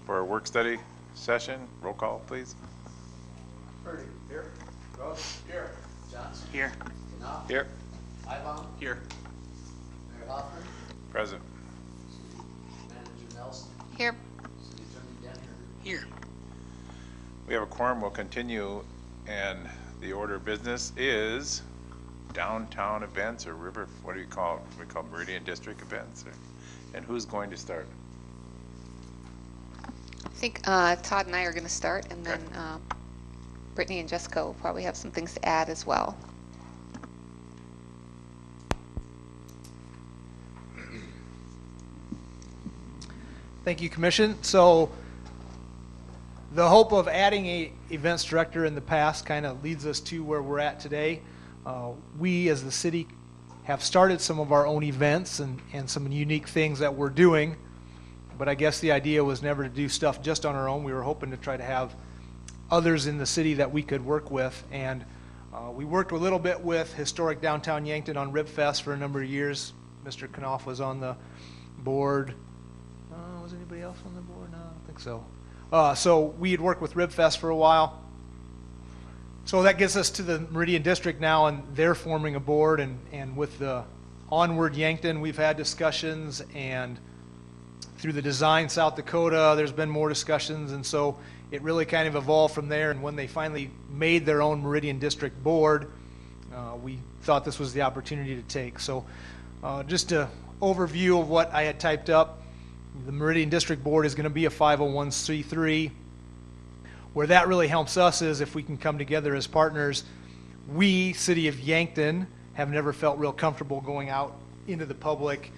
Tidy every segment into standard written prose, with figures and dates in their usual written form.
for a work study session. Roll call, please. Purdy. Here. Gross. Here. Johnson. Here. Knopf. Here. Ibom. Here. Mayor Hoffman. Present. City Manager Nelson. Here. City Attorney Denner. Here. We have a quorum. We'll continue, and the order of business is downtown events or river, what do you call it? We call Meridian District events. And who's going to start? I think Todd and I are going to start, and then Brittany and Jessica will probably have some things to add as well. Thank you, Commission. So the hope of adding a events director in the past kind of leads us to where we're at today. We as the city have started some of our own events and some unique things that we're doing, but I guess the idea was never to do stuff just on our own. We were hoping to try to have others in the city that we could work with, and we worked a little bit with Historic Downtown Yankton on Rib Fest for a number of years. Mr. Knopf was on the board. Was anybody else on the board? No, I don't think so. So we had worked with Rib Fest for a while. So that gets us to the Meridian District now, and they're forming a board, and with the Onward Yankton, we've had discussions, and through the Design South Dakota, there's been more discussions, and so it really kind of evolved from there. And when they finally made their own Meridian District board, we thought this was the opportunity to take. So just an overview of what I had typed up. The Meridian District Board is going to be a 501c3. Where that really helps us is if we can come together as partners. We, City of Yankton, have never felt real comfortable going out into the public,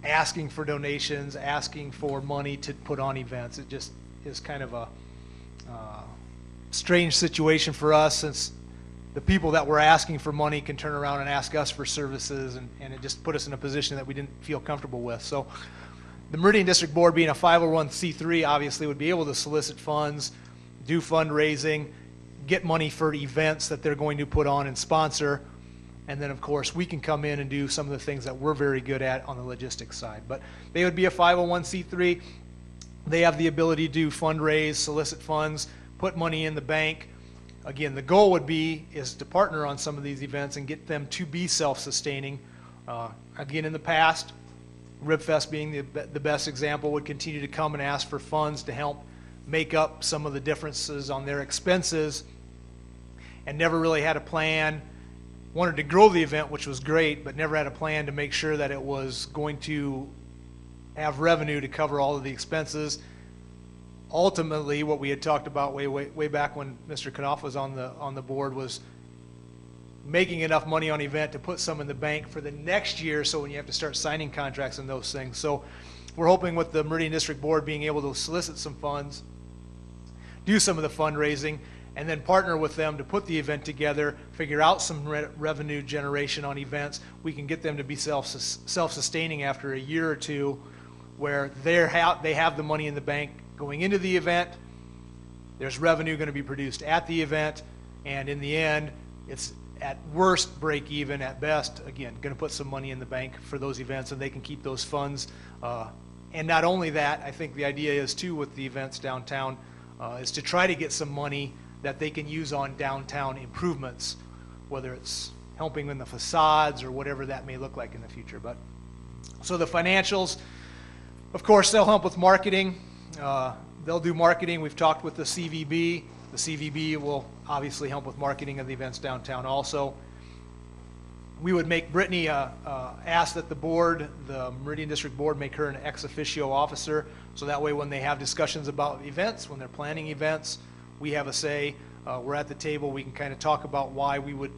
asking for donations, asking for money to put on events. It just is kind of a strange situation for us, since the people that we're asking for money can turn around and ask us for services, and it just put us in a position that we didn't feel comfortable with. So the Meridian District Board, being a 501c3, obviously would be able to solicit funds, do fundraising, get money for events that they're going to put on and sponsor, and then of course we can come in and do some of the things that we're very good at on the logistics side. But they would be a 501c3. They have the ability to fundraise, solicit funds, put money in the bank. Again, the goal is to partner on some of these events and get them to be self-sustaining. Again, in the past, Ribfest being the best example, would continue to come and ask for funds to help make up some of the differences on their expenses, and never really had a plan. Wanted to grow the event, which was great, but never had a plan to make sure that it was going to have revenue to cover all of the expenses. Ultimately, what we had talked about way back when Mr. Knopf was on the board was making enough money on event to put some in the bank for the next year, so when you have to start signing contracts and those things. So we're hoping with the Meridian District Board being able to solicit some funds, do some of the fundraising, and then partner with them to put the event together, figure out some revenue generation on events. We can get them to be self-sustaining after a year or two, where they have the money in the bank going into the event. There's revenue going to be produced at the event, and in the end, it's at worst break even, at best, again, going to put some money in the bank for those events, and they can keep those funds. And not only that, I think the idea is too with the events downtown is to try to get some money that they can use on downtown improvements, whether it's helping in the facades or whatever that may look like in the future. But so the financials, of course, they'll help with marketing. They'll do marketing. We've talked with the CVB. The CVB will obviously help with marketing of the events downtown also. We would make Brittany ask that the board, the Meridian District Board, make her an ex officio officer, so that way when they have discussions about events, when they're planning events, we have a say. We're at the table. We can kind of talk about why we would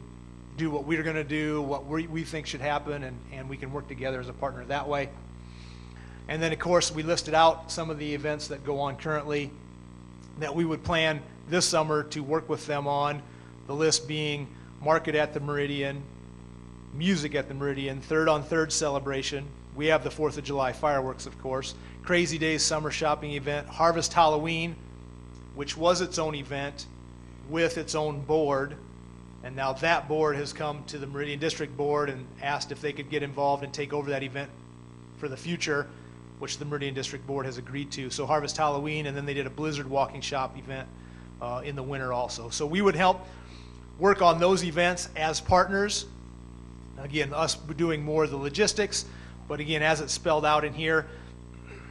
do what we're going to do, what we think should happen, and we can work together as a partner that way. And then, of course, we listed out some of the events that go on currently that we would plan this summer to work with them on, the list being Market at the Meridian, Music at the Meridian, Third on Third celebration. We have the 4th of July fireworks, of course, Crazy Days summer shopping event, Harvest Halloween, which was its own event with its own board, and now that board has come to the Meridian District Board and asked if they could get involved and take over that event for the future. which the Meridian District Board has agreed to. So Harvest Halloween, and then they did a Blizzard Walking Shop event in the winter also. So we would help work on those events as partners. Again, us doing more of the logistics, but again, as it's spelled out in here,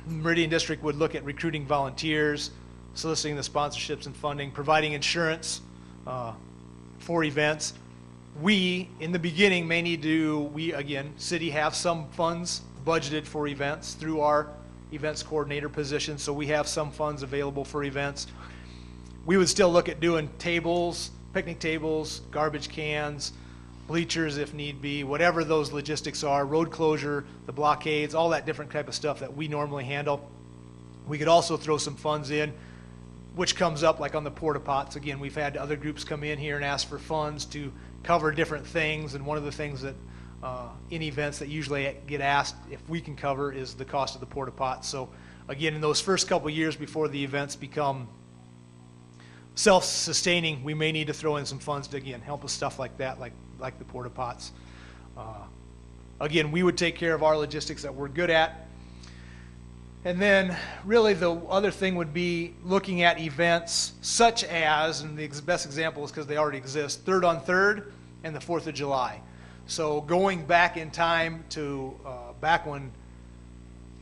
Meridian District would look at recruiting volunteers, soliciting the sponsorships and funding, providing insurance for events. We, in the beginning, may need to, again, city have some funds budgeted for events through our events coordinator position, so we have some funds available for events. We would still look at doing tables, picnic tables, garbage cans, bleachers if need be, whatever those logistics are, road closure, the blockades, all that different type of stuff that we normally handle. We could also throw some funds in, which comes up like on the porta pots. Again, we've had other groups come in here and ask for funds to cover different things, and one of the things that in events that usually get asked if we can cover is the cost of the porta pots. So again, in those first couple of years before the events become self-sustaining, we may need to throw in some funds to, again, help with stuff like that, like the porta pots. Again, we would take care of our logistics that we're good at. And then really the other thing would be looking at events such as, and the best example is because they already exist, Third on Third and the 4th of July. So going back in time to back when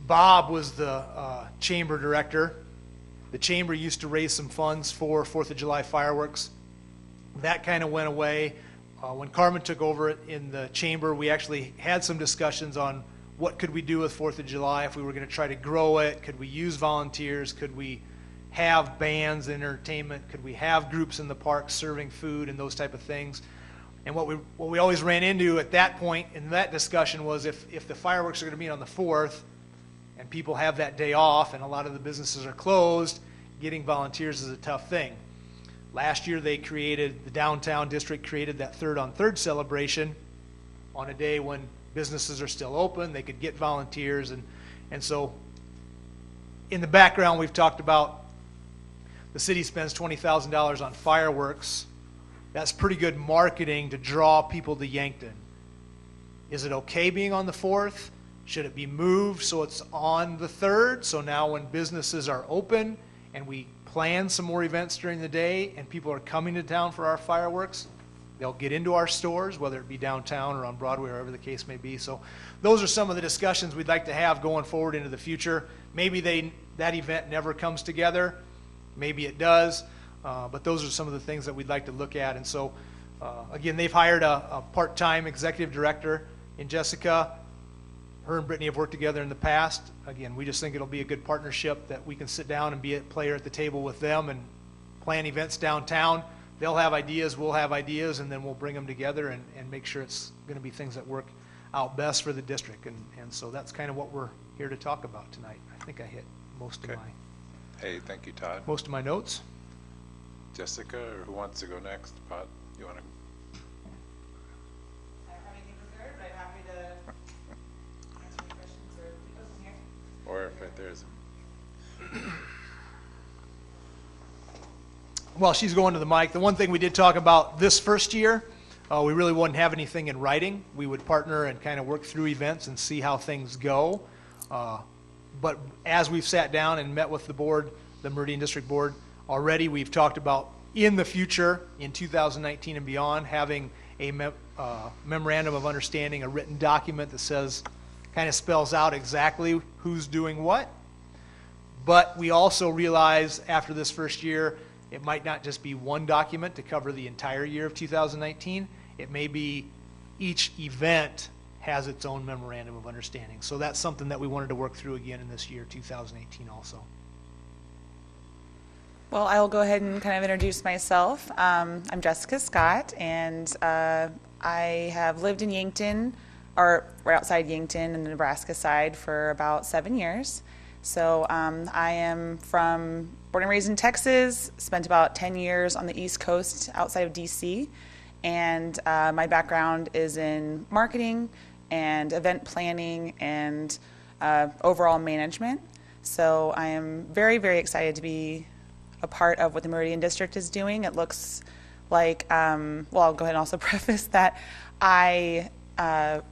Bob was the chamber director, the chamber used to raise some funds for 4th of July fireworks. That kind of went away. When Carmen took over it in the chamber, we actually had some discussions on what could we do with 4th of July if we were going to try to grow it. Could we use volunteers? Could we have bands, entertainment? Could we have groups in the park serving food and those type of things? And what we always ran into at that point in that discussion was if the fireworks are going to be on the 4th and people have that day off and a lot of the businesses are closed, getting volunteers is a tough thing. Last year the downtown district created that Third on Third celebration on a day when businesses are still open. They could get volunteers, and so in the background we've talked about the city spends $20,000 on fireworks. That's pretty good marketing to draw people to Yankton. Is it okay being on the 4th? Should it be moved so it's on the 3rd? So now when businesses are open and we plan some more events during the day and people are coming to town for our fireworks, they'll get into our stores, whether it be downtown or on Broadway or wherever the case may be. So those are some of the discussions we'd like to have going forward into the future. Maybe that event never comes together. Maybe it does. But those are some of the things that we'd like to look at. And so, again, they've hired a part-time executive director in Jessica. Her and Brittany have worked together in the past. Again, we just think it'll be a good partnership that we can sit down and be a player at the table with them and plan events downtown. They'll have ideas, we'll have ideas, and then we'll bring them together and make sure it's going to be things that work out best for the district. And so that's kind of what we're here to talk about tonight. I think I hit most of Hey, thank you, Todd. most of my notes. Jessica, or who wants to go next? Pod, you want to? I don't have anything prepared, but I'm happy to answer any questions or leave those in here. Or if right there is. While she's going to the mic, the one thing we did talk about this first year, we really wouldn't have anything in writing. We would partner and kind of work through events and see how things go. But as we've sat down and met with the board, the Meridian District Board, already we've talked about in the future, in 2019 and beyond, having a memorandum of understanding, a written document that says, kind of spells out exactly who's doing what. But we also realize after this first year, it might not just be one document to cover the entire year of 2019. It may be each event has its own memorandum of understanding. So that's something that we wanted to work through again in this year, 2018 also. Well, I will go ahead and kind of introduce myself. I'm Jessica Scott, and I have lived in Yankton, or right outside Yankton in the Nebraska side, for about 7 years. So I am born and raised in Texas, spent about 10 years on the East Coast outside of DC, and my background is in marketing and event planning and overall management. So I am very, very excited to be a part of what the Meridian District is doing. It looks like, well, I'll go ahead and also preface that I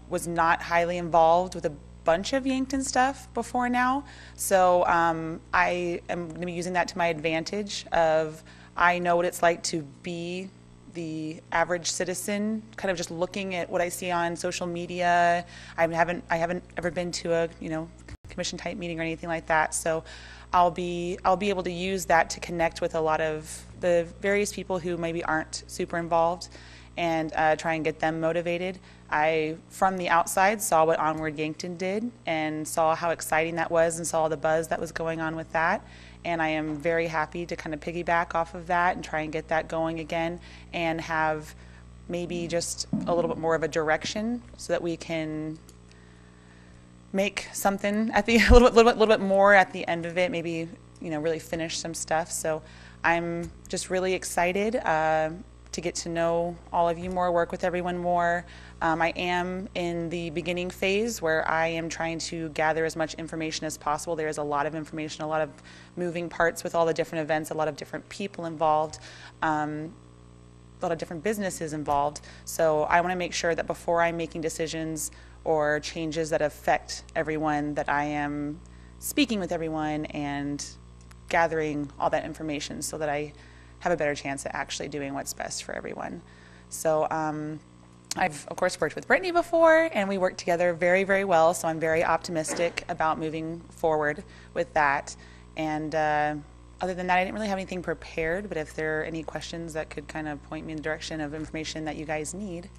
was not highly involved with the bunch of Yankton stuff before now, so I am going to be using that to my advantage. Of I know what it's like to be the average citizen, kind of just looking at what I see on social media. I haven't ever been to a commission type meeting or anything like that, so I'll be able to use that to connect with a lot of the various people who maybe aren't super involved, and try and get them motivated. I, from the outside, saw what Onward Yankton did and saw how exciting that was and saw the buzz that was going on with that. And I am very happy to kind of piggyback off of that and try and get that going again and have maybe just a little bit more of a direction so that we can make something at the a little bit more at the end of it, maybe really finish some stuff. So I'm just really excited to get to know all of you more, work with everyone more. I am in the beginning phase where I am trying to gather as much information as possible. There is a lot of information, a lot of moving parts with all the different events, a lot of different people involved, a lot of different businesses involved. So I want to make sure that before I'm making decisions or changes that affect everyone, that I am speaking with everyone and gathering all that information so that I have a better chance at actually doing what's best for everyone. So I've, of course, worked with Brittany before, and we worked together very, very well, so I'm very optimistic about moving forward with that. And other than that, I didn't really have anything prepared, but if there are any questions that could kind of point me in the direction of information that you guys need.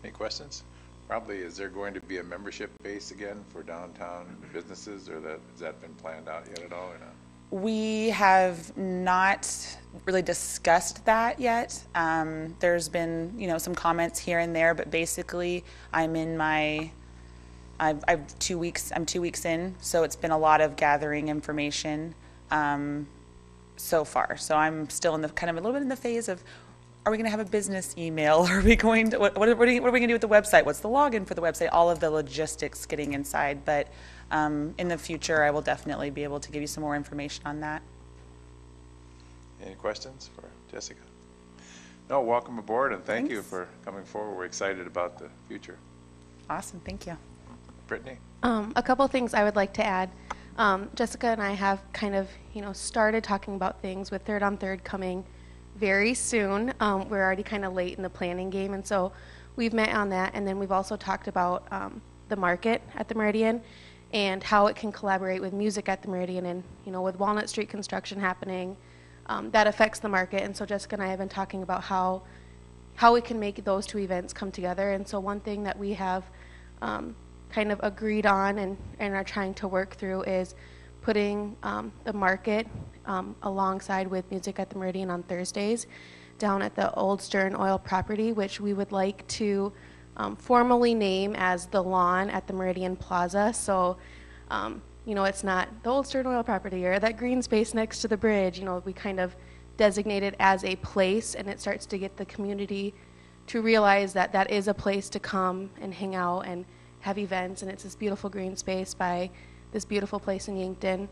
Any questions? Probably, is there going to be a membership base again for downtown businesses, or has that been planned out yet at all, or not? We have not really discussed that yet. There's been, some comments here and there, but basically I'm 2 weeks in, so it's been a lot of gathering information so far. So I'm still in the kind of a little bit in the phase of, are we going to have a business email? Are we going to, what are we going to do with the website? What's the login for the website? All of the logistics getting inside, but in the future, I will definitely be able to give you some more information on that. Any questions for Jessica? No, welcome aboard, and thank you Thanks. for coming forward. We're excited about the future. Awesome, thank you. Brittany? A couple things I would like to add. Jessica and I have kind of, started talking about things with Third on Third coming very soon. We're already kind of late in the planning game, and so we've met on that. And then we've also talked about the market at the Meridian and how it can collaborate with music at the Meridian. And, with Walnut Street construction happening, that affects the market. And so Jessica and I have been talking about how we can make those two events come together. And so one thing that we have kind of agreed on and are trying to work through is putting the market alongside with music at the Meridian on Thursdays down at the old Stern Oil property, which we would like to formally name as the lawn at the Meridian Plaza. So, it's not the old Stern Oil property or that green space next to the bridge. We kind of designate it as a place, and it starts to get the community to realize that that is a place to come and hang out and have events, and it's this beautiful green space by this beautiful place in Yankton.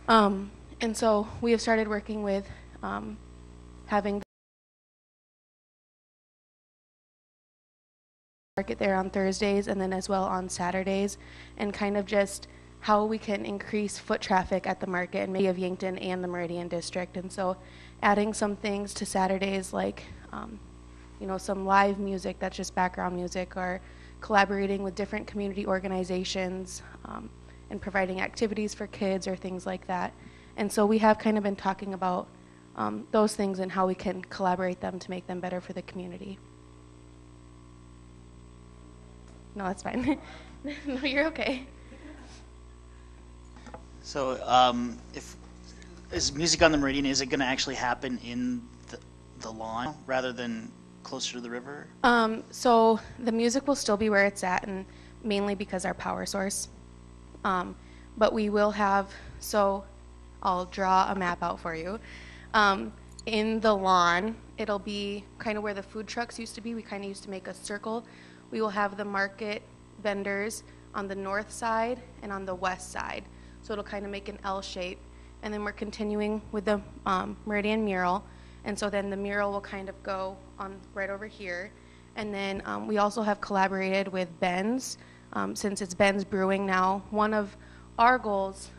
And so we have started working with having market there on Thursdays and then as well on Saturdays, and kind of just how we can increase foot traffic at the market and maybe of Yankton and the Meridian District. And so adding some things to Saturdays like some live music that's just background music, or collaborating with different community organizations and providing activities for kids or things like that. And so we have kind of been talking about those things and how we can collaborate them to make them better for the community. No, that's fine. No, you're okay. So, is music on the Meridian, is it going to actually happen in the lawn rather than closer to the river? So the music will still be where it's at, and mainly because our power source. But we will have, so I'll draw a map out for you. In the lawn, it'll be kind of where the food trucks used to be. We kind of used to make a circle. We will have the market vendors on the north side and on the west side. So it'll kind of make an L shape. And then we're continuing with the Meridian mural. And so then the mural will kind of go on right over here. And then we also have collaborated with Ben's, since it's Ben's Brewing now. One of our goals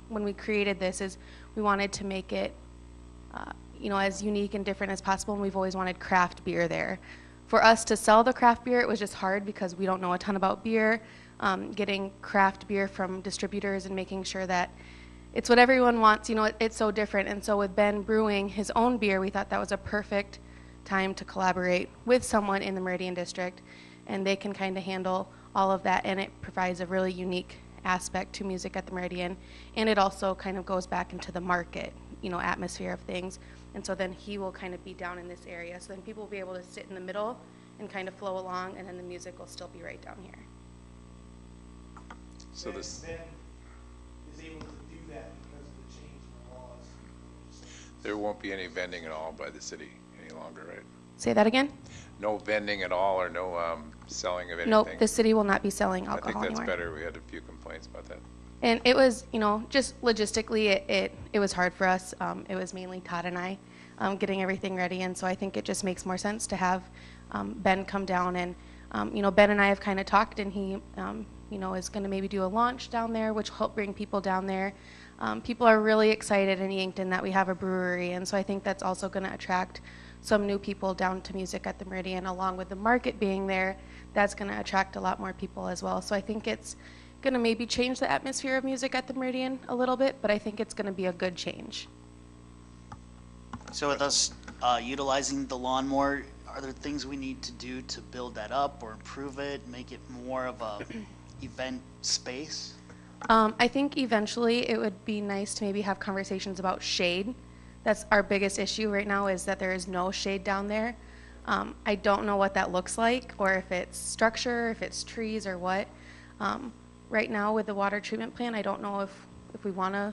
when we created this is we wanted to make it as unique and different as possible, and we've always wanted craft beer there. For us to sell the craft beer, it was just hard because we don't know a ton about beer. Getting craft beer from distributors and making sure that it's what everyone wants, it's so different. And so with Ben brewing his own beer, we thought that was a perfect time to collaborate with someone in the Meridian District, and they can kind of handle all of that, and it provides a really unique aspect to music at the Meridian, and it also kind of goes back into the market, atmosphere of things. And so then he will kind of be down in this area, so then people will be able to sit in the middle and kind of flow along, and then the music will still be right down here. So this, Ben is able to do that because of the change in the laws. there won't be any vending at all by the city any longer, right? Say that again? No vending at all, or no selling of anything? Nope, the city will not be selling I think alcohol that's anymore. better. We had a few complaints about that. And it was, just logistically, it was hard for us. It was mainly Todd and I getting everything ready, and so I think it just makes more sense to have Ben come down. And, Ben and I have kind of talked, and he, is going to maybe do a launch down there, which will help bring people down there. People are really excited in Yankton that we have a brewery, and so I think that's also going to attract some new people down to music at the Meridian, along with the market being there. That's going to attract a lot more people as well. So I think it's going to maybe change the atmosphere of music at the Meridian a little bit, but I think it's going to be a good change. So with us utilizing the lawn more, are there things we need to do to build that up or improve it, make it more of a event space? I think eventually it would be nice to maybe have conversations about shade. That's our biggest issue right now, is that there is no shade down there. I don't know what that looks like, or if it's structure, if it's trees, or what. Right now with the water treatment plant, I don't know if we want to,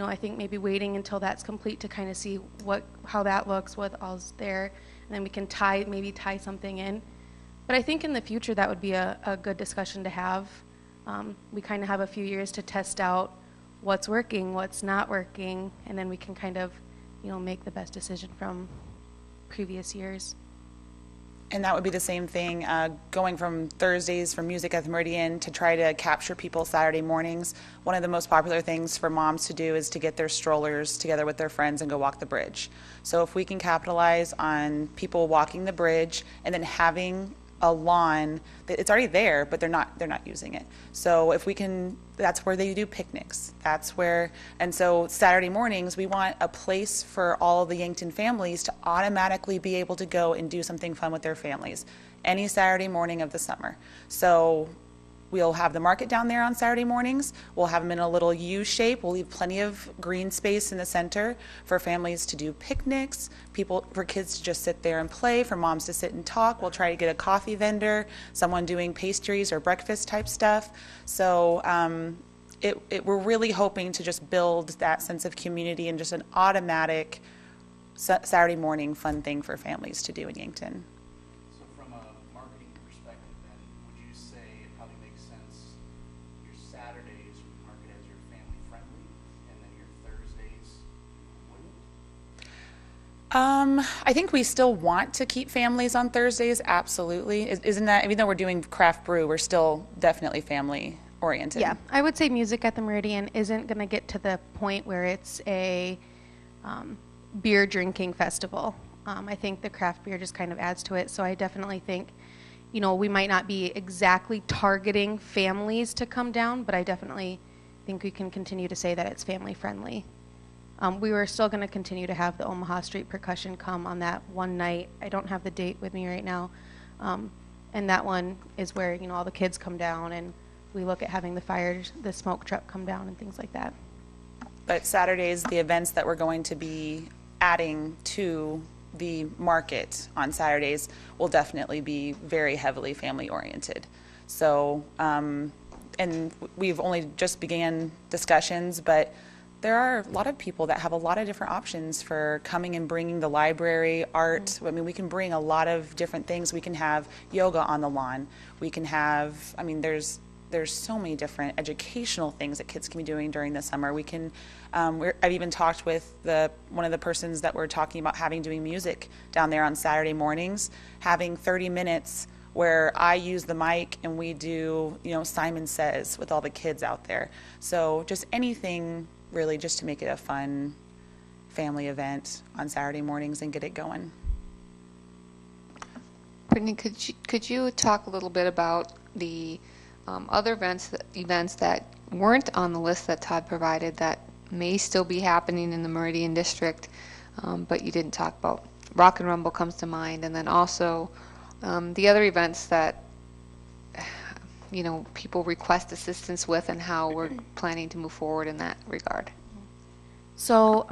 I think maybe waiting until that's complete to kind of see how that looks, what all's there, and then we can maybe tie something in. But I think in the future that would be a good discussion to have. We kind of have a few years to test out what's working, what's not working, and then we can kind of, make the best decision from previous years. And that would be the same thing, going from Thursdays from Music at the Meridian to try to capture people Saturday mornings. One of the most popular things for moms to do is to get their strollers together with their friends and go walk the bridge. So if we can capitalize on people walking the bridge and then having a lawn that it's already there, but they're not using it. So if we can, that's where they do picnics. And so Saturday mornings, we want a place for all of the Yankton families to automatically be able to go and do something fun with their families any Saturday morning of the summer. So we'll have the market down there on Saturday mornings. We'll have them in a little U shape. We'll leave plenty of green space in the center for families to do picnics, for kids to just sit there and play, for moms to sit and talk. We'll try to get a coffee vendor, someone doing pastries or breakfast type stuff. So we're really hoping to just build that sense of community and just an automatic Saturday morning fun thing for families to do in Yankton. So from a marketing perspective then, would you say it probably makes sense your Saturdays would market as your family friendly, and then your Thursdays wouldn't? I think we still want to keep families on Thursdays, absolutely. Isn't that, even though we're doing craft brew, we're still definitely family oriented? Yeah, I would say Music at the Meridian isn't going to get to the point where it's a beer drinking festival. I think the craft beer just kind of adds to it. So I definitely think, we might not be exactly targeting families to come down, but I definitely think we can continue to say that it's family friendly. We were still going to continue to have the Omaha Street Percussion come on that one night. I don't have the date with me right now. And that one is where, all the kids come down and we look at having the smoke truck come down and things like that. But Saturdays, the events that we're going to be adding to the market on Saturdays will definitely be very heavily family oriented. So, and we've only just began discussions, but there are a lot of people that have a lot of different options for coming and bringing the library, art. Mm-hmm. I mean, we can bring a lot of different things. We can have yoga on the lawn. We can have, there's there's so many different educational things that kids can be doing during the summer. We can, I've even talked with one of the persons that we're talking about doing music down there on Saturday mornings, having 30 minutes where I use the mic and we do, Simon Says with all the kids out there. So just anything really just to make it a fun family event on Saturday mornings and get it going. Brittany, could you talk a little bit about the other events that weren't on the list that Todd provided that may still be happening in the Meridian District, but you didn't talk about? Rock and Rumble comes to mind, and then also the other events that people request assistance with, and how we're planning to move forward in that regard. So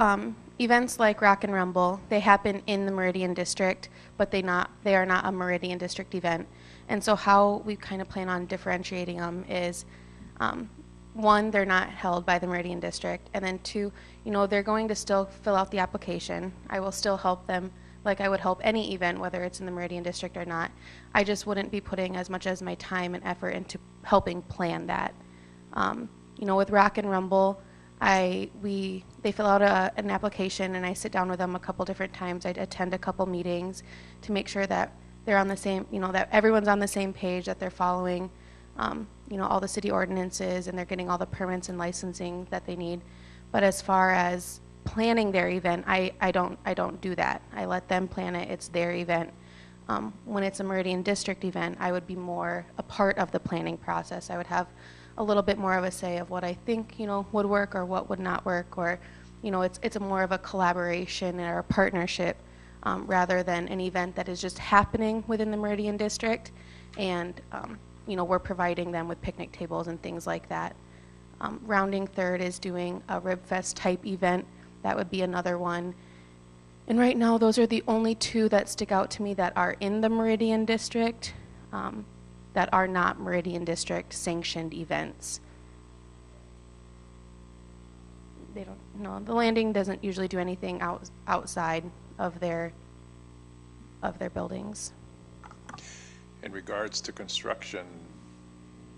events like Rock and Rumble, they happen in the Meridian District, but they are not a Meridian District event. And so how we kind of plan on differentiating them is, one, they're not held by the Meridian District, and then two, they're going to still fill out the application. I will still help them like I would help any event, whether it's in the Meridian District or not. I just wouldn't be putting as much as my time and effort into helping plan that. With Rock and Rumble, they fill out an application, and I sit down with them a couple different times. I attend a couple meetings to make sure that they're on the same, that everyone's on the same page, that they're following, all the city ordinances, and they're getting all the permits and licensing that they need. But as far as planning their event, I don't do that. I let them plan it. It's their event. When it's a Meridian District event, I would be more a part of the planning process. I would have a little bit more of a say of what I think, would work or what would not work, or, it's a more of a collaboration or a partnership rather than an event that is just happening within the Meridian District, and, we're providing them with picnic tables and things like that. Rounding Third is doing a Rib Fest type event. That would be another one. And right now, those are the only two that stick out to me that are in the Meridian District, that are not Meridian District sanctioned events. The Landing doesn't usually do anything outside of their buildings. In regards to construction,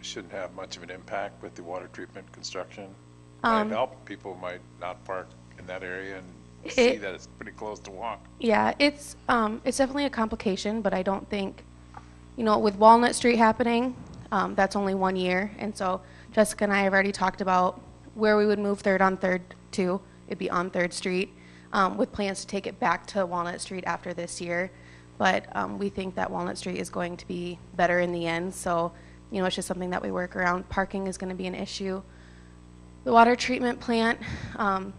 shouldn't have much of an impact with the water treatment construction. Might help. People might not park in that area and see that it's pretty close to walk. Yeah, it's definitely a complication, but I don't think, with Walnut Street happening, that's only 1 year, and so Jessica and I have already talked about where we would move Third on Third to. It'd be on 3rd Street, with plans to take it back to Walnut Street after this year. But we think that Walnut Street is going to be better in the end, so it's just something that we work around. Parking is going to be an issue. The water treatment plant, I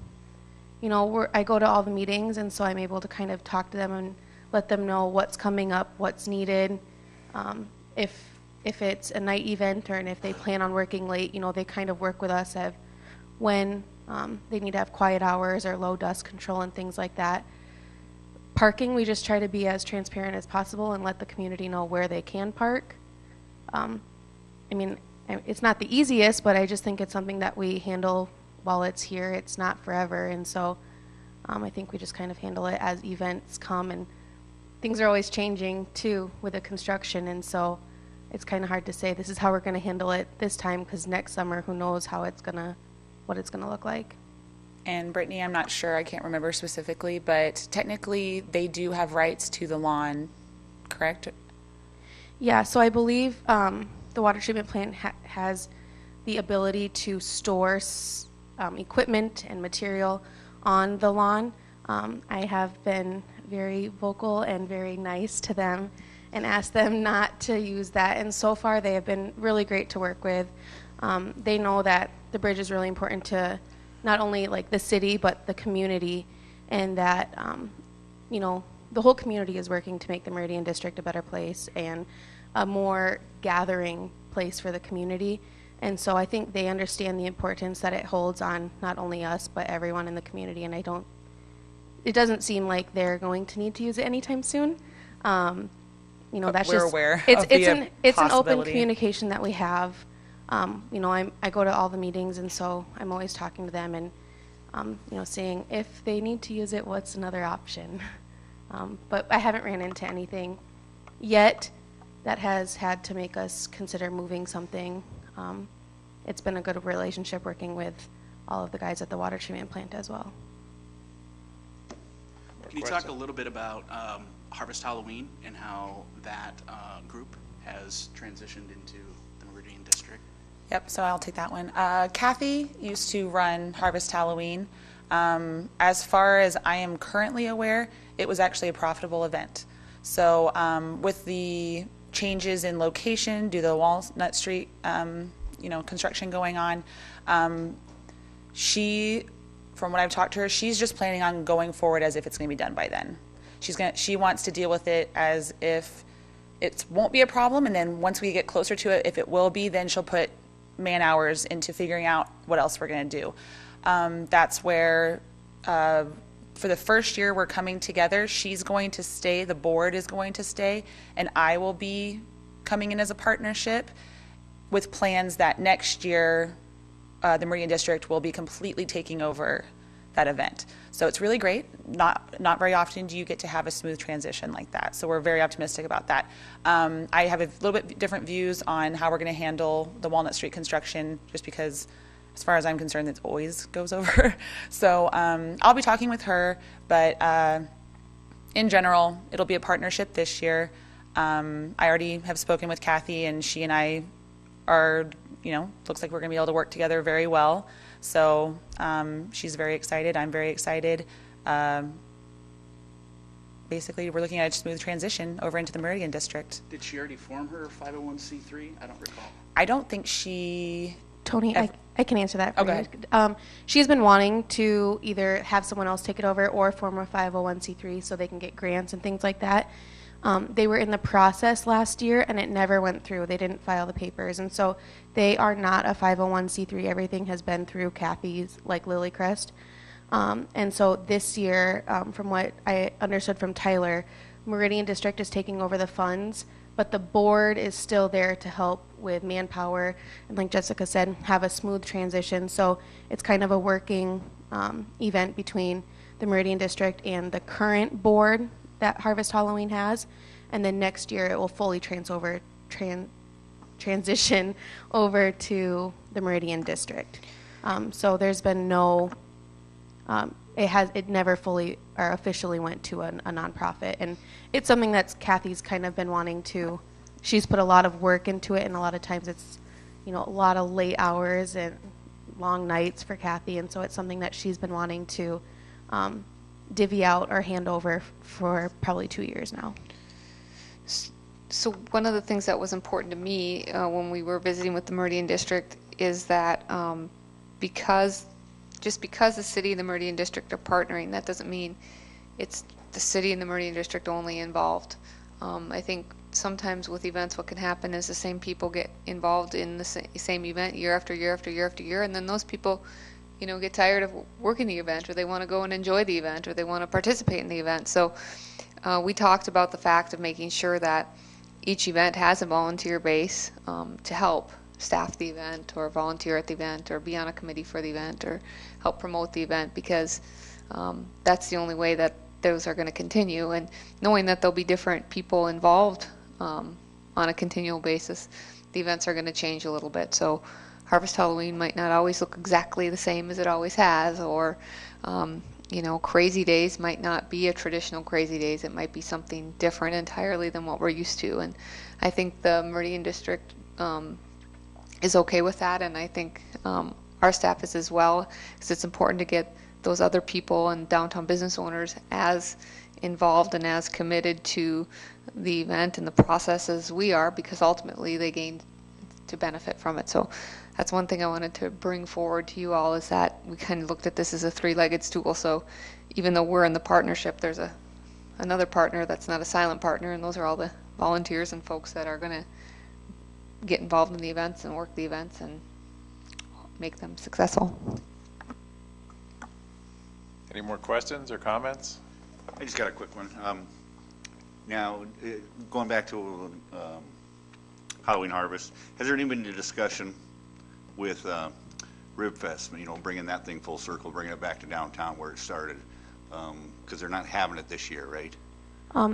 go to all the meetings, and so I'm able to kind of talk to them and let them know what's coming up, what's needed. If it's a night event, and if they plan on working late, they kind of work with us of when they need to have quiet hours or low dust control and things like that. Parking, we just try to be as transparent as possible and let the community know where they can park. It's not the easiest, but I just think it's something that we handle while it's here. It's not forever, and so I think we just kind of handle it as events come, and things are always changing too with the construction, and so it's kind of hard to say this is how we're going to handle it this time, because next summer, who knows what it's going to look like. And Brittany, I'm not sure, I can't remember specifically, but technically they do have rights to the lawn, correct? Yeah, so I believe the water treatment plant has the ability to store equipment and material on the lawn. I have been very vocal and very nice to them and asked them not to use that, and so far they have been really great to work with. They know that the bridge is really important to not only like the city but the community, and that the whole community is working to make the Meridian District a better place and a more gathering place for the community. And so I think they understand the importance that it holds on not only us but everyone in the community, and it doesn't seem like they're going to need to use it anytime soon. That's we're just aware it's of the it's an open possibility. communication that we have. I go to all the meetings, and so I'm always talking to them and seeing if they need to use it, what's another option. But I haven't ran into anything yet that has had to make us consider moving something It's been a good relationship working with all of the guys at the water treatment plant as well. Can you talk a little bit about Harvest Halloween and how that group has transitioned into the Meridian District? Yep, so I'll take that one. Kathy used to run Harvest Halloween. As far as I am currently aware, it was actually a profitable event. So with the changes in location due to the Walnut Street, construction going on, she, from what I've talked to her, she's just planning on going forward as if it's going to be done by then. She wants to deal with it as if it won't be a problem, and then once we get closer to it, if it will be, then she'll put man hours into figuring out what else we're going to do. That's where, for the first year we're coming together, she's going to stay, the board is going to stay, and I will be coming in as a partnership with plans that next year the Meridian District will be completely taking over that event. So it's really great. Not very often do you get to have a smooth transition like that. So we're very optimistic about that. I have a little bit different views on how we're going to handle the Walnut Street construction, just because, as far as I'm concerned, it always goes over. So I'll be talking with her, but in general, it'll be a partnership this year. I already have spoken with Kathy, and she and I are, looks like we're going to be able to work together very well. So she's very excited. I'm very excited. Basically, we're looking at a smooth transition over into the Meridian District. Did she already form her 501c3? I don't recall. I don't think she... Tony, I can answer that for Oh, go you. ahead. She's been wanting to either have someone else take it over or form a 501c3 so they can get grants and things like that. They were in the process last year, and it never went through. They didn't file the papers, and so they are not a 501c3. Everything has been through Kathy's, like Lilycrest. And so this year, from what I understood from Tyler, Meridian District is taking over the funds, but the board is still there to help with manpower, and like Jessica said, have a smooth transition. So it's kind of a working event between the Meridian District and the current board that Harvest Halloween has, and then next year it will fully transition over to the Meridian District. So there's been no, it never fully or officially went to a nonprofit, and it's something that's Kathy's kind of been wanting to. She's put a lot of work into it, and a lot of times it's, a lot of late hours and long nights for Kathy, and so it's something that she's been wanting to divvy out or hand over for probably 2 years now. So one of the things that was important to me when we were visiting with the Meridian District is that because the city and the Meridian District are partnering, that doesn't mean it's the city and the Meridian District only involved. I think sometimes with events what can happen is the same people get involved in the same event year after year after year after year, and then those people get tired of working the event, or they want to go and enjoy the event, or they want to participate in the event. So we talked about the fact of making sure that each event has a volunteer base to help staff the event, or volunteer at the event, or be on a committee for the event, or help promote the event, because that's the only way that those are going to continue. And knowing that there'll be different people involved on a continual basis, the events are going to change a little bit. So Harvest Halloween might not always look exactly the same as it always has, or Crazy Days might not be a traditional Crazy Days. It might be something different entirely than what we're used to. And I think the Meridian District is okay with that, and I think our staff is as well, because it's important to get those other people and downtown business owners as involved and as committed to the event and the process as we are, because ultimately they gain to benefit from it. So that's one thing I wanted to bring forward to you all, is that we kind of looked at this as a three-legged stool. So even though we're in the partnership, there's another partner that's not a silent partner, and those are all the volunteers and folks that are going to get involved in the events and work the events and make them successful. Any more questions or comments? I just got a quick one. Now, going back to Halloween Harvest, has there been a discussion with Rib Fest, bringing that thing full circle, bringing it back to downtown where it started? Because they're not having it this year, right?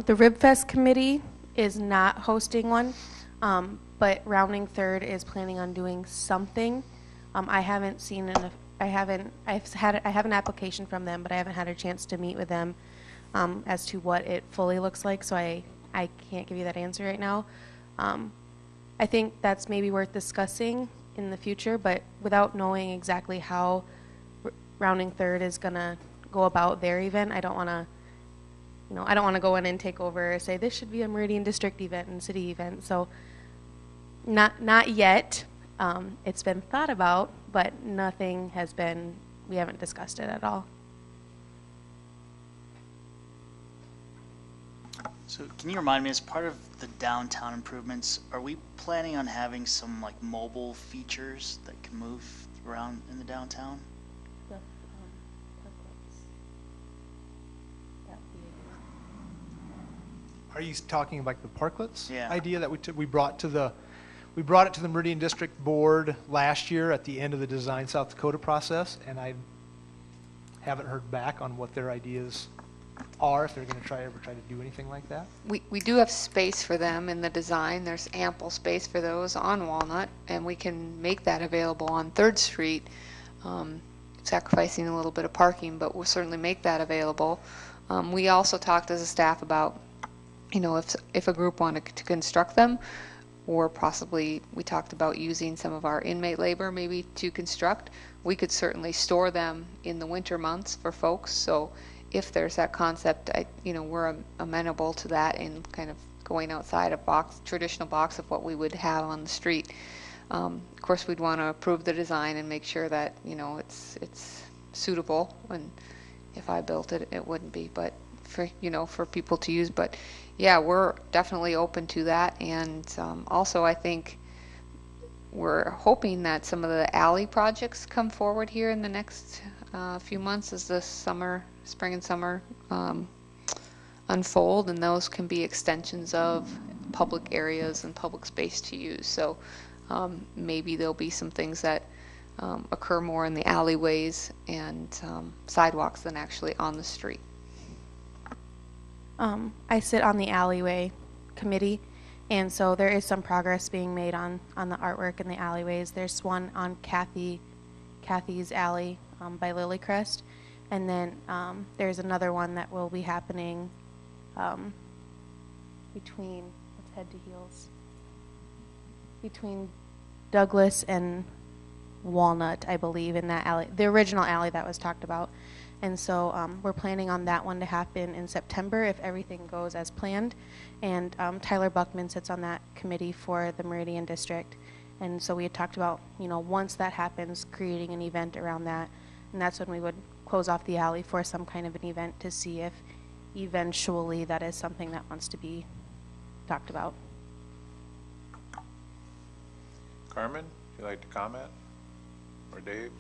The Rib Fest committee is not hosting one, but Rounding Third is planning on doing something. I haven't seen I have an application from them, but I haven't had a chance to meet with them as to what it fully looks like, so I can't give you that answer right now. I think that's maybe worth discussing in the future, but without knowing exactly how Rounding Third is gonna go about their event, I don't want to, I don't want to go in and take over or say this should be a Meridian District event and city event. So not yet. It's been thought about, but nothing has been. We haven't discussed it at all. So can you remind me, as part of the downtown improvements, are we planning on having some like mobile features that can move around in the downtown? Are you talking about the parklets Yeah. idea that we brought it to the Meridian District Board last year at the end of the Design South Dakota process, and I haven't heard back on what their ideas are, if they're going to ever try to do anything like that. We do have space for them in the design. There's ample space for those on Walnut, and we can make that available on 3rd Street, sacrificing a little bit of parking, but we'll certainly make that available. We also talked as a staff about, if a group wanted to construct them, or possibly we talked about using some of our inmate labor maybe to construct. We could certainly store them in the winter months for folks. So if there's that concept, we're amenable to that and kind of going outside a traditional box of what we would have on the street. Of course, we'd want to approve the design and make sure that it's suitable. And if I built it, it wouldn't be, but for people to use. But yeah, we're definitely open to that. And also, I think we're hoping that some of the alley projects come forward here in the next few months as the spring and summer unfold, and those can be extensions of public areas and public space to use. So maybe there'll be some things that occur more in the alleyways and sidewalks than actually on the street. I sit on the alleyway committee, and so there is some progress being made on the artwork in the alleyways. There's one on Kathy's alley by Lilycrest, and then there's another one that will be happening between, let's head to heels, between Douglas and Walnut, I believe, in that alley, the original alley that was talked about. And so we're planning on that one to happen in September if everything goes as planned. And Tyler Buckman sits on that committee for the Meridian District. And so we had talked about, once that happens, creating an event around that. And that's when we would close off the alley for some kind of an event to see if eventually that is something that wants to be talked about. Carmen, would you like to comment? Or Dave?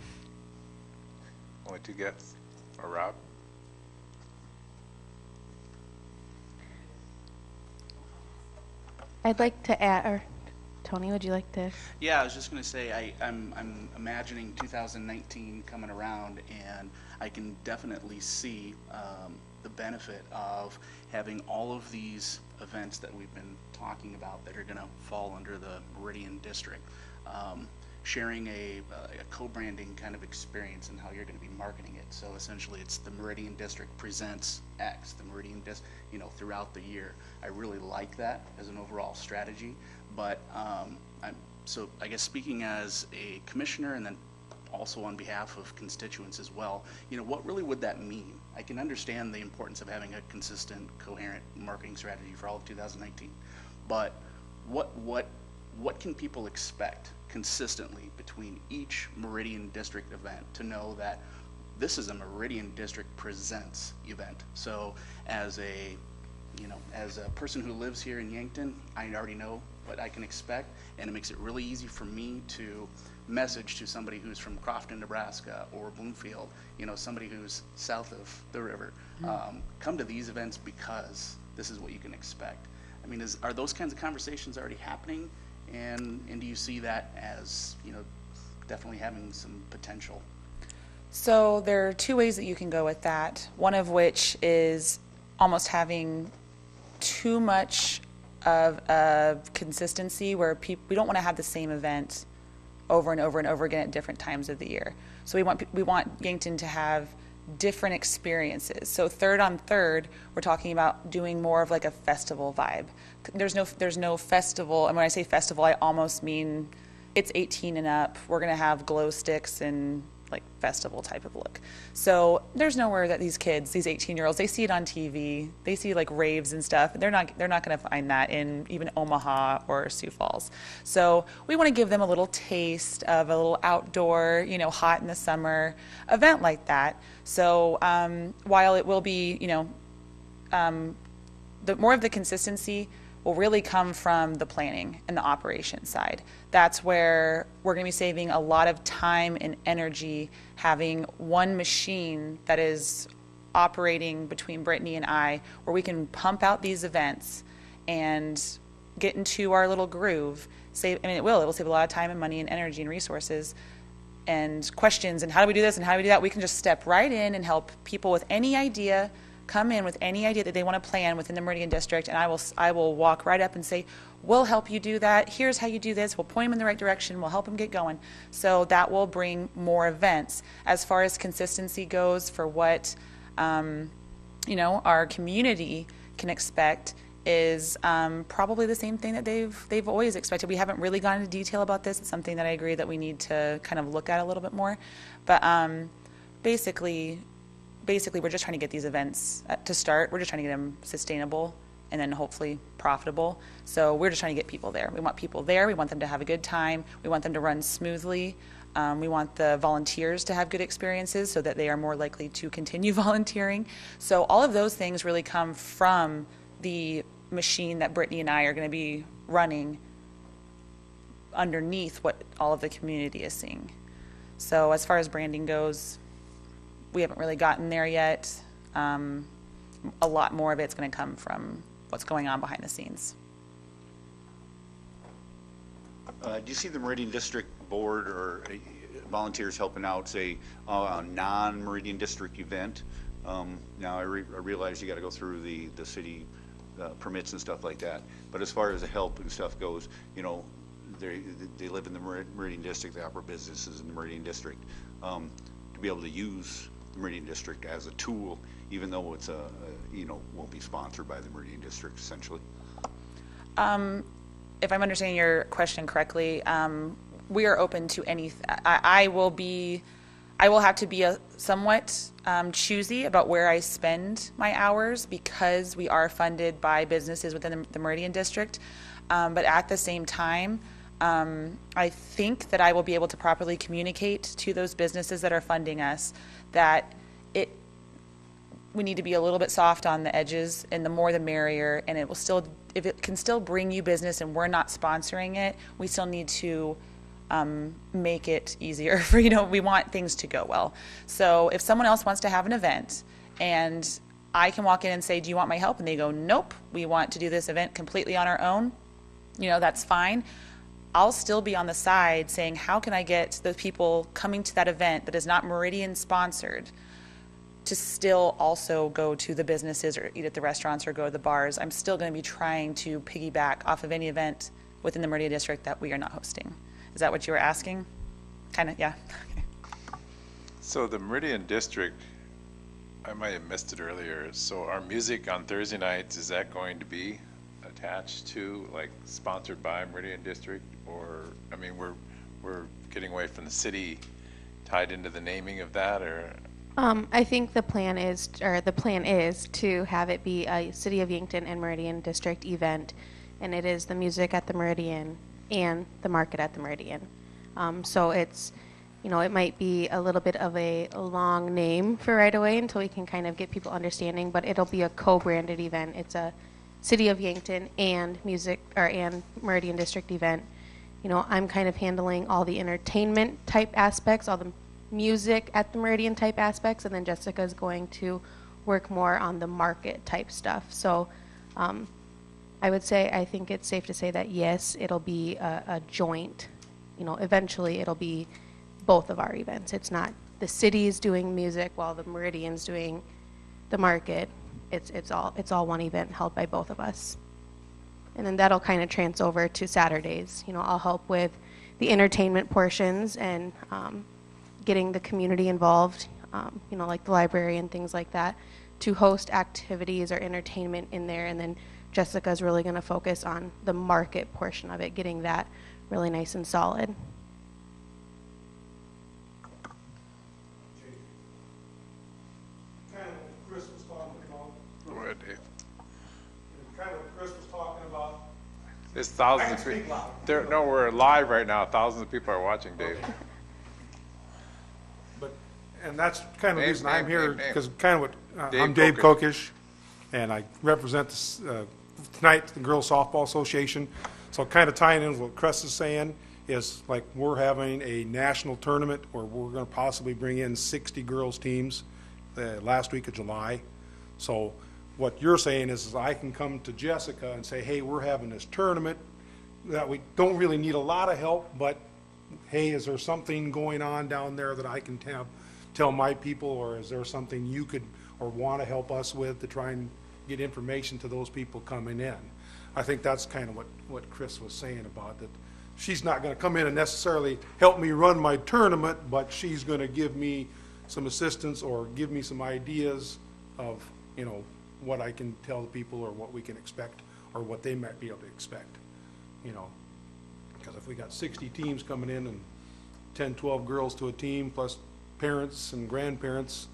Only two guests. Or Rob? I'd like to add, or Tony, would you like to? Yeah, I was just going to say I'm imagining 2019 coming around, and I can definitely see the benefit of having all of these events that we've been talking about that are going to fall under the Meridian District. Sharing a co-branding kind of experience and how you're going to be marketing it. So essentially it's the Meridian District presents X, the Meridian throughout the year. I really like that as an overall strategy, but so I guess speaking as a commissioner and then also on behalf of constituents as well, what really would that mean? I can understand the importance of having a consistent, coherent marketing strategy for all of 2019, but what can people expect consistently between each Meridian District event to know that this is a Meridian District Presents event? So as a person who lives here in Yankton, I already know what I can expect, and it makes it really easy for me to message to somebody who's from Crofton, Nebraska, or Bloomfield, somebody who's south of the river. Come to these events because this is what you can expect. I mean, are those kinds of conversations already happening? And do you see that as, definitely having some potential? So there are two ways that you can go with that. One of which is almost having too much of consistency where we don't want to have the same event over and over and over again at different times of the year. So we want Yankton to have different experiences. So third on third, we're talking about doing more of like a festival vibe. There's no festival, and when I say festival, I almost mean it's 18 and up. We're gonna have glow sticks and like festival type of look. So there's nowhere that these kids, these 18-year-olds, they see it on TV, they see like raves and stuff. They're not going to find that in even Omaha or Sioux Falls. So we want to give them a little taste of a little outdoor, hot in the summer event like that. So while it will be, the more of the consistency will really come from the planning and the operations side. That's where we're going to be saving a lot of time and energy having one machine that is operating between Brittany and I, where we can pump out these events and get into our little groove. It will save a lot of time and money and energy and resources and questions and how do we do this and how do we do that. We can just step right in and help people with any idea, come in with any idea that they want to plan within the Meridian District, and I will walk right up and say, we'll help you do that. Here's how you do this. We'll point them in the right direction. We'll help them get going. So that will bring more events. As far as consistency goes for what, our community can expect is probably the same thing that they've always expected. We haven't really gone into detail about this. It's something that I agree that we need to kind of look at a little bit more. But basically, we're just trying to get these events to start. We're just trying to get them sustainable and then hopefully profitable. So we're just trying to get people there. We want people there. We want them to have a good time. We want them to run smoothly. We want the volunteers to have good experiences so that they are more likely to continue volunteering. So all of those things really come from the machine that Brittany and I are going to be running underneath what all of the community is seeing. So as far as branding goes, we haven't really gotten there yet. A lot more of it's going to come from what's going on behind the scenes. Do you see the Meridian District Board or volunteers helping out, say, a non-Meridian District event? Now, I realize you got to go through the city permits and stuff like that. But as far as the help and stuff goes, they live in the Meridian District, they operate businesses in the Meridian District. To be able to use the Meridian District as a tool, even though it's won't be sponsored by the Meridian District, essentially. If I'm understanding your question correctly, we are open to any. I will have to be somewhat choosy about where I spend my hours because we are funded by businesses within the Meridian District. But at the same time, I think that I will be able to properly communicate to those businesses that are funding us that we need to be a little bit soft on the edges, and the more the merrier, and if it can still bring you business and we're not sponsoring it, we still need to make it easier for, we want things to go well. So if someone else wants to have an event and I can walk in and say, do you want my help? And they go, nope, we want to do this event completely on our own, that's fine. I'll still be on the side saying, how can I get the people coming to that event that is not Meridian sponsored to still also go to the businesses or eat at the restaurants or go to the bars? I'm still going to be trying to piggyback off of any event within the Meridian District that we are not hosting. Is that what you were asking? Kind of, yeah. Okay. So the Meridian District, I might have missed it earlier. So our music on Thursday nights, is that going to be attached to, like, sponsored by Meridian District? Or, we're getting away from the city tied into the naming of that, or? I think the plan is to have it be a City of Yankton and Meridian District event, and it is the music at the Meridian and the market at the Meridian. So it's, it might be a little bit of a long name for right away until we can kind of get people understanding, but it'll be a co-branded event. It's a City of Yankton and and Meridian District event. I'm kind of handling all the entertainment type aspects, all the music at the Meridian type aspects, and then Jessica is going to work more on the market type stuff. So I would say, I think it's safe to say that yes, it'll be a joint, eventually it'll be both of our events. It's not the city's doing music while the Meridian's doing the market. It's all one event held by both of us. And then that'll kind of trans over to Saturdays. You know, I'll help with the entertainment portions and getting the community involved, you know, like the library and things like that, to host activities or entertainment in there. And then Jessica's really going to focus on the market portion of it, getting that really nice and solid. Kind of what Chris was talking about. Go ahead, Dave. Kind of what Chris was talking about. There's I thousands can of speak people. loud. No, we're live right now. Thousands of people are watching, Dave. But, and that's kind of the Name, reason I'm name, here, name, name. because kind of what, Dave I'm Dave Kokish. Kokish, and I represent this, tonight the Girls Softball Association. So kind of tying in with what Chris is saying is like we're having a national tournament where we're going to possibly bring in 60 girls teams the last week of July. So what you're saying is I can come to Jessica and say, hey, we're having this tournament that we don't really need a lot of help, but hey, is there something going on down there that I can tell my people, or is there something you could or want to help us with to try and get information to those people coming in? I think that's kind of what Chris was saying about that. She's not going to come in and necessarily help me run my tournament, but she's going to give me some assistance or give me some ideas of, you know, what I can tell the people or what we can expect or what they might be able to expect, you know. Because if we got 60 teams coming in and 10, 12 girls to a team plus parents and grandparents,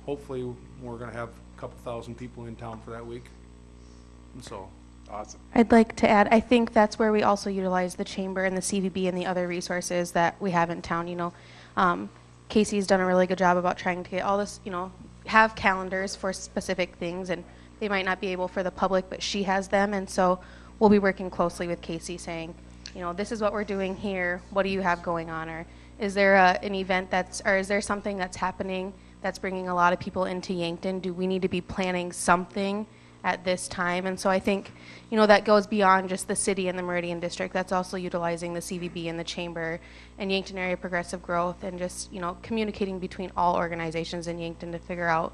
hopefully we're going to have a couple thousand people in town for that week. And so, Awesome. I'd like to add, I think that's where we also utilize the chamber and the CVB and the other resources that we have in town. You know, Casey's done a really good job about trying to get all this, you know, have calendars for specific things, and they might not be able for the public, but she has them. And so we'll be working closely with Casey saying, you know, this is what we're doing here. What do you have going on? Or is there an event or is there something that's happening that's bringing a lot of people into Yankton? Do we need to be planning something at this time? And so I think, you know, that goes beyond just the city and the Meridian District. That's also utilizing the CVB and the Chamber and Yankton Area Progressive Growth, and just, you know, communicating between all organizations in Yankton to figure out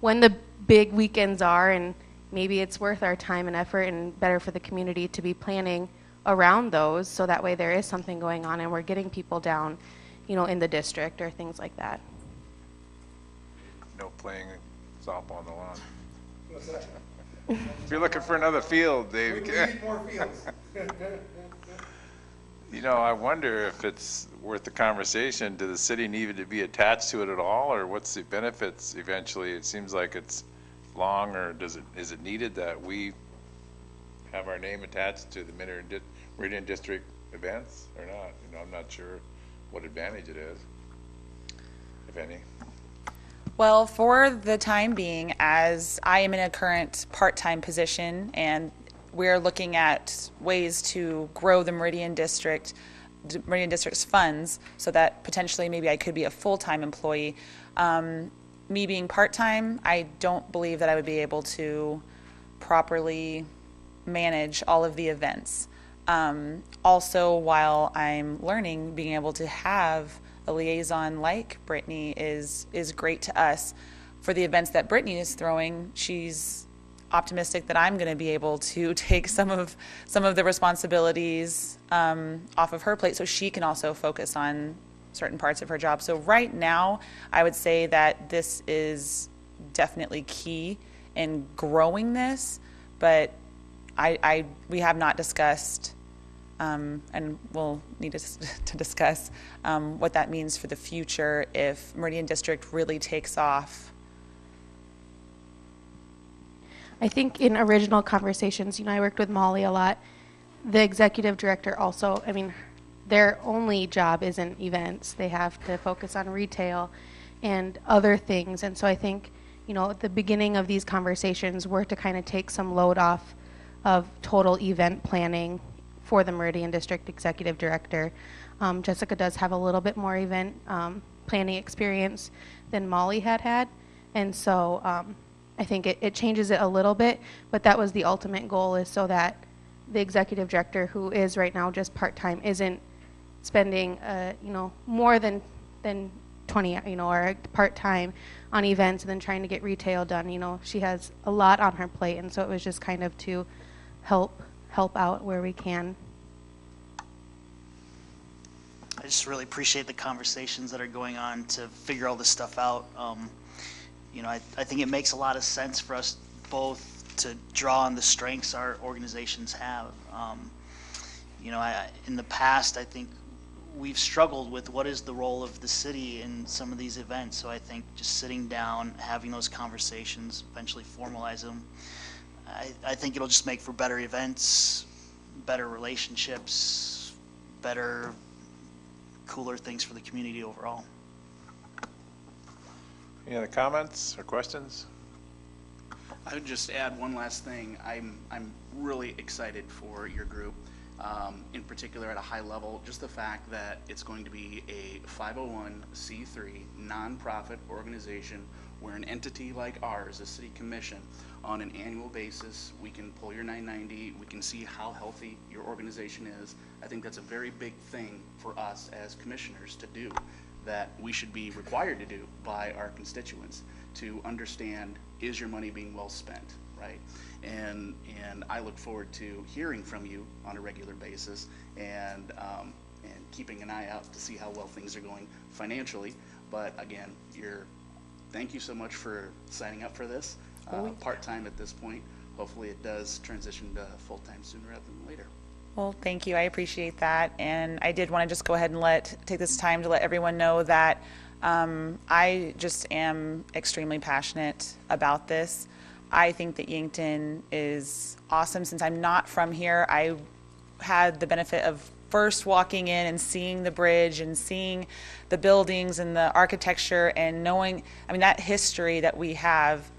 when the big weekends are, and maybe it's worth our time and effort and better for the community to be planning around those, so that way there is something going on and we're getting people down, you know, in the district or things like that. No playing softball on the lawn. If you're looking for another field, Dave. we need more fields. You know, I wonder if it's worth the conversation. Do the city need to be attached to it at all, or what's the benefits eventually? It seems like it's long, or is it needed that we have our name attached to the Meridian District events or not? You know, I'm not sure what advantage it is, if any. Well, for the time being, as I am in a current part-time position and we're looking at ways to grow the Meridian District's funds so that potentially maybe I could be a full-time employee. Me being part-time, I don't believe that I would be able to properly manage all of the events. Also, while I'm learning, being able to have a liaison like Brittany is great to us. For the events that Brittany is throwing, she's optimistic that I'm going to be able to take some of the responsibilities off of her plate, so she can also focus on certain parts of her job. So right now, I would say that this is definitely key in growing this, but we have not discussed, and we'll need to discuss what that means for the future if Meridian District really takes off. I think in original conversations, you know, I worked with Molly a lot. The executive director also, I mean, their only job isn't events. They have to focus on retail and other things. And so I think, you know, at the beginning of these conversations were to kind of take some load off of total event planning for the Meridian District Executive Director. Jessica does have a little bit more event planning experience than Molly had. And so I think it changes it a little bit, but that was the ultimate goal, is so that the Executive Director, who is right now just part-time, isn't spending, you know, more than 20, you know, or part-time on events and then trying to get retail done. You know, she has a lot on her plate, and so it was just kind of to help help out where we can. I just really appreciate the conversations that are going on to figure all this stuff out. I think it makes a lot of sense for us both to draw on the strengths our organizations have. In the past, I think we've struggled with what is the role of the city in some of these events. So I think just sitting down, having those conversations, eventually formalize them, I think it'll just make for better events, better relationships, better, cooler things for the community overall. Any other comments or questions? I would just add one last thing. I'm really excited for your group, in particular at a high level, just the fact that it's going to be a 501c3 nonprofit organization where an entity like ours, a city commission, on an annual basis, we can pull your 990, we can see how healthy your organization is. I think that's a very big thing for us as commissioners to do, that we should be required to do by our constituents, to understand, is your money being well spent, right? And I look forward to hearing from you on a regular basis and keeping an eye out to see how well things are going financially. But again, thank you so much for signing up for this. Part-time at this point. Hopefully it does transition to full-time sooner rather than later. Well, thank you. I appreciate that. And I did want to just go ahead and take this time to let everyone know that I just am extremely passionate about this. I think that Yankton is awesome. Since I'm not from here, I had the benefit of first walking in and seeing the bridge and seeing the buildings and the architecture and knowing, that history that we have,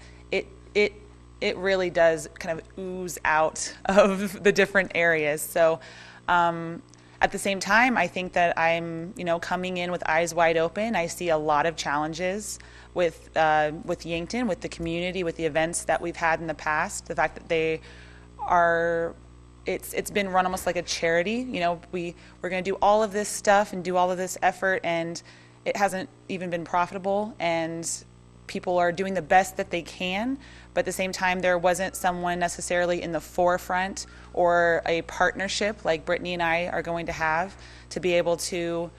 it really does kind of ooze out of the different areas. So at the same time, I think that I'm, coming in with eyes wide open. I see a lot of challenges with Yankton, with the community, with the events that we've had in the past. The fact that they are, it's been run almost like a charity. We're going to do all of this stuff and do all of this effort, and it hasn't even been profitable. And people are doing the best that they can, but at the same time, there wasn't someone necessarily in the forefront or a partnership like Brittany and I are going to have to be able to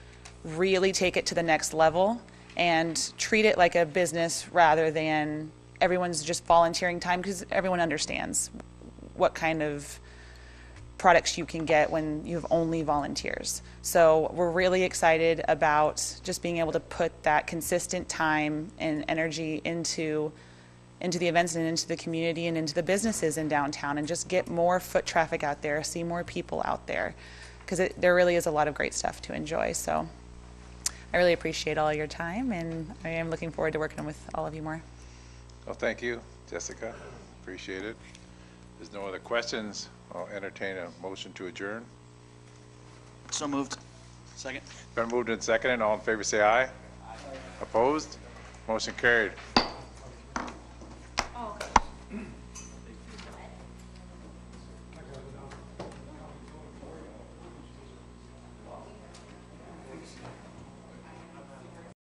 really take it to the next level and treat it like a business rather than everyone's just volunteering time, because everyone understands what kind of products you can get when you have only volunteers. So we're really excited about just being able to put that consistent time and energy into the events and into the community and into the businesses in downtown, and just get more foot traffic out there, see more people out there, because there really is a lot of great stuff to enjoy. So I really appreciate all your time, and I am looking forward to working with all of you more. Well, thank you, Jessica. Appreciate it. There's no other questions. I'll entertain a motion to adjourn. So moved. Second. Been moved and seconded. All in favor say aye. Aye. Opposed? Motion carried.